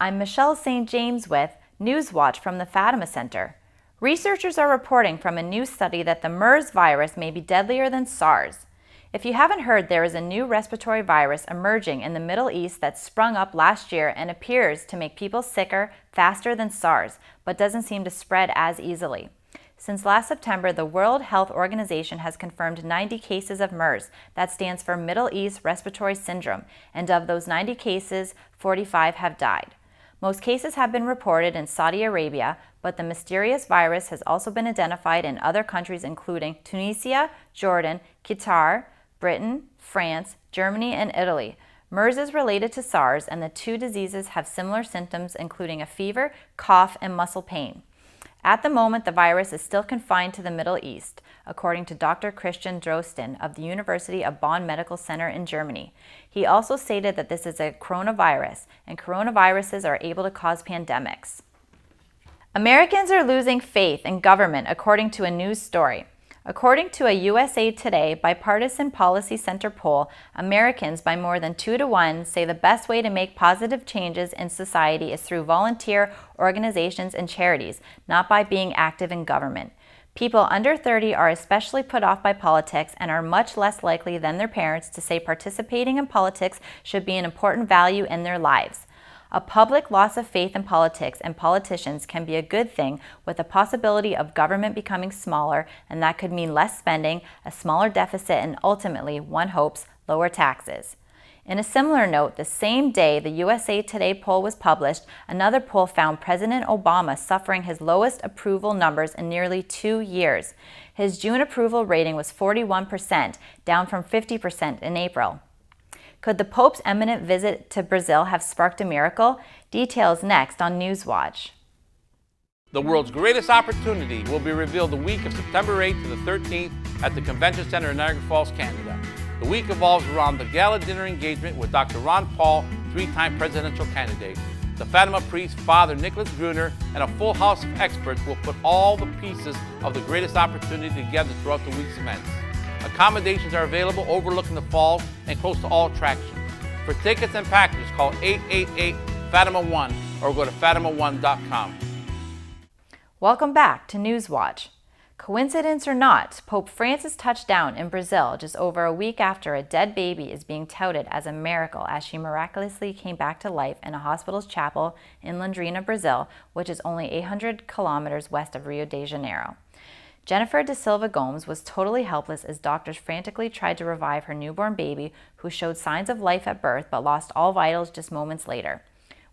I'm Michelle St. James with Newswatch from the Fatima Center. Researchers are reporting from a new study that the MERS virus may be deadlier than SARS. If you haven't heard, there is a new respiratory virus emerging in the Middle East that sprung up last year and appears to make people sicker faster than SARS, but doesn't seem to spread as easily. Since last September, the World Health Organization has confirmed 90 cases of MERS, that stands for Middle East Respiratory Syndrome, and of those 90 cases, 45 have died. Most cases have been reported in Saudi Arabia, but the mysterious virus has also been identified in other countries including Tunisia, Jordan, Qatar, Britain, France, Germany, and Italy. MERS is related to SARS, and the two diseases have similar symptoms including a fever, cough, and muscle pain. At the moment, the virus is still confined to the Middle East, according to Dr. Christian Drosten of the University of Bonn Medical Center in Germany. He also stated that this is a coronavirus, and coronaviruses are able to cause pandemics. Americans are losing faith in government, according to a news story. According to a USA Today Bipartisan Policy Center poll, Americans by more than 2 to 1 say the best way to make positive changes in society is through volunteer organizations and charities, not by being active in government. People under 30 are especially put off by politics and are much less likely than their parents to say participating in politics should be an important value in their lives. A public loss of faith in politics and politicians can be a good thing, with the possibility of government becoming smaller, and that could mean less spending, a smaller deficit, and ultimately, one hopes, lower taxes. In a similar note, the same day the USA Today poll was published, another poll found President Obama suffering his lowest approval numbers in nearly 2 years. His June approval rating was 41%, down from 50% in April. Could the Pope's imminent visit to Brazil have sparked a miracle? Details next on Newswatch. The world's greatest opportunity will be revealed the week of September 8th to the 13th at the Convention Center in Niagara Falls, Canada. The week evolves around the gala dinner engagement with Dr. Ron Paul, 3-time presidential candidate. The Fatima priest, Father Nicholas Gruner, and a full house of experts will put all the pieces of the greatest opportunity together throughout the week's events. Accommodations are available overlooking the falls and close to all attractions. For tickets and packages, call 888-FATIMA1 or go to fatima1.com. Welcome back to Newswatch. Coincidence or not, Pope Francis touched down in Brazil just over a week after a dead baby is being touted as a miracle as she miraculously came back to life in a hospital's chapel in Londrina, Brazil, which is only 800 kilometers west of Rio de Janeiro. Jennifer da Silva Gomes was totally helpless as doctors frantically tried to revive her newborn baby, who showed signs of life at birth but lost all vitals just moments later.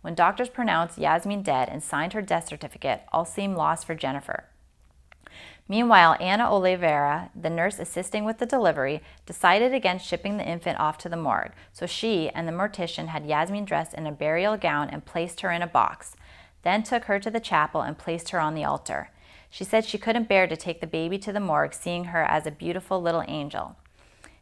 When doctors pronounced Yasmin dead and signed her death certificate, all seemed lost for Jennifer. Meanwhile, Ana Oliveira, the nurse assisting with the delivery, decided against shipping the infant off to the morgue, so she and the mortician had Yasmin dressed in a burial gown and placed her in a box, then took her to the chapel and placed her on the altar. She said she couldn't bear to take the baby to the morgue, seeing her as a beautiful little angel.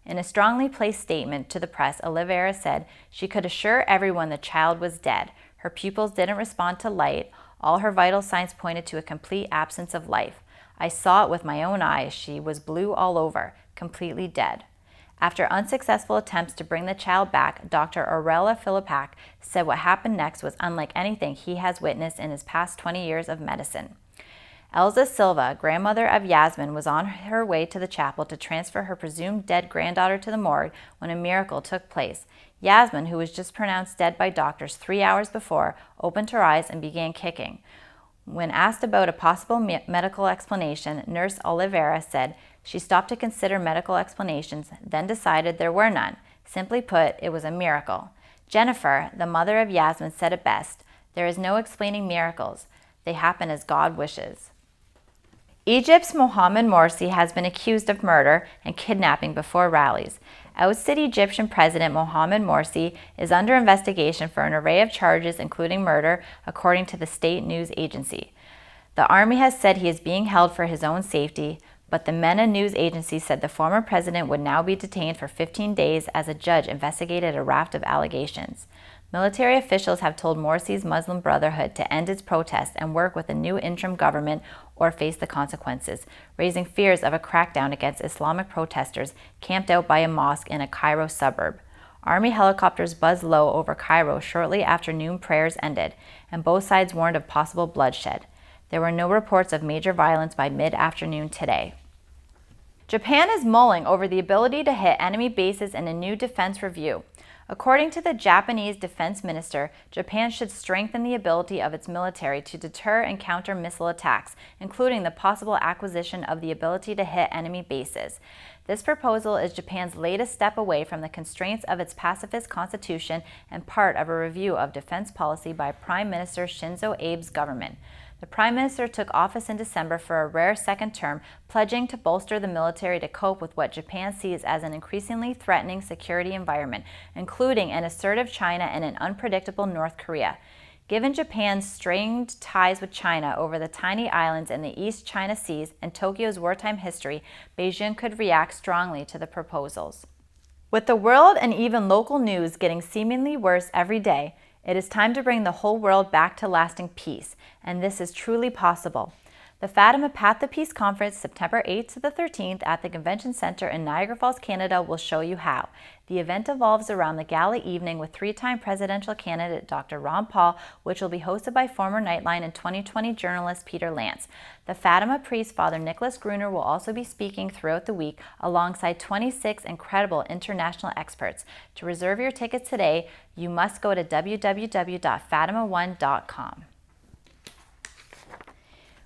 In a strongly placed statement to the press, Oliveira said she could assure everyone the child was dead. Her pupils didn't respond to light. All her vital signs pointed to a complete absence of life. I saw it with my own eyes. She was blue all over, completely dead. After unsuccessful attempts to bring the child back, Dr. Aurela Filipac said what happened next was unlike anything he has witnessed in his past 20 years of medicine. Elza Silva, grandmother of Yasmin, was on her way to the chapel to transfer her presumed dead granddaughter to the morgue when a miracle took place. Yasmin, who was just pronounced dead by doctors 3 hours before, opened her eyes and began kicking. When asked about a possible medical explanation, Nurse Oliveira said she stopped to consider medical explanations, then decided there were none. Simply put, it was a miracle. Jennifer, the mother of Yasmin, said it best: "There is no explaining miracles. They happen as God wishes." Egypt's Mohamed Morsi has been accused of murder and kidnapping before rallies. Ousted Egyptian President Mohamed Morsi is under investigation for an array of charges, including murder, according to the state news agency. The army has said he is being held for his own safety, but the MENA news agency said the former president would now be detained for 15 days as a judge investigated a raft of allegations. Military officials have told Morsi's Muslim Brotherhood to end its protests and work with a new interim government or face the consequences, raising fears of a crackdown against Islamic protesters camped out by a mosque in a Cairo suburb. Army helicopters buzzed low over Cairo shortly after noon prayers ended, and both sides warned of possible bloodshed. There were no reports of major violence by mid-afternoon today. Japan is mulling over the ability to hit enemy bases in a new defense review. According to the Japanese defense minister, Japan should strengthen the ability of its military to deter and counter missile attacks, including the possible acquisition of the ability to hit enemy bases. This proposal is Japan's latest step away from the constraints of its pacifist constitution and part of a review of defense policy by Prime Minister Shinzo Abe's government. The Prime Minister took office in December for a rare second term, pledging to bolster the military to cope with what Japan sees as an increasingly threatening security environment, including an assertive China and an unpredictable North Korea. Given Japan's strained ties with China over the tiny islands in the East China Seas and Tokyo's wartime history, Beijing could react strongly to the proposals. With the world and even local news getting seemingly worse every day, it is time to bring the whole world back to lasting peace, and this is truly possible. The Fatima Path to Peace Conference, September 8th to the 13th at the Convention Center in Niagara Falls, Canada, will show you how. The event evolves around the gala evening with three-time presidential candidate Dr. Ron Paul, which will be hosted by former Nightline and 2020 journalist Peter Lance. The Fatima priest, Father Nicholas Gruner, will also be speaking throughout the week alongside 26 incredible international experts. To reserve your tickets today, you must go to www.fatima1.com.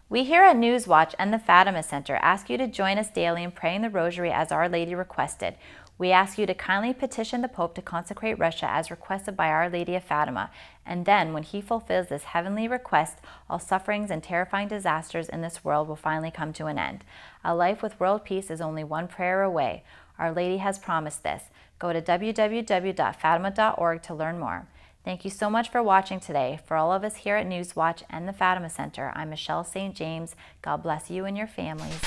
We here at Newswatch and the Fatima Center ask you to join us daily in praying the Rosary as Our Lady requested. We ask you to kindly petition the Pope to consecrate Russia as requested by Our Lady of Fatima. And then, when he fulfills this heavenly request, all sufferings and terrifying disasters in this world will finally come to an end. A life with world peace is only one prayer away. Our Lady has promised this. Go to www.fatima.org to learn more. Thank you so much for watching today. For all of us here at Newswatch and the Fatima Center, I'm Michelle St. James. God bless you and your families.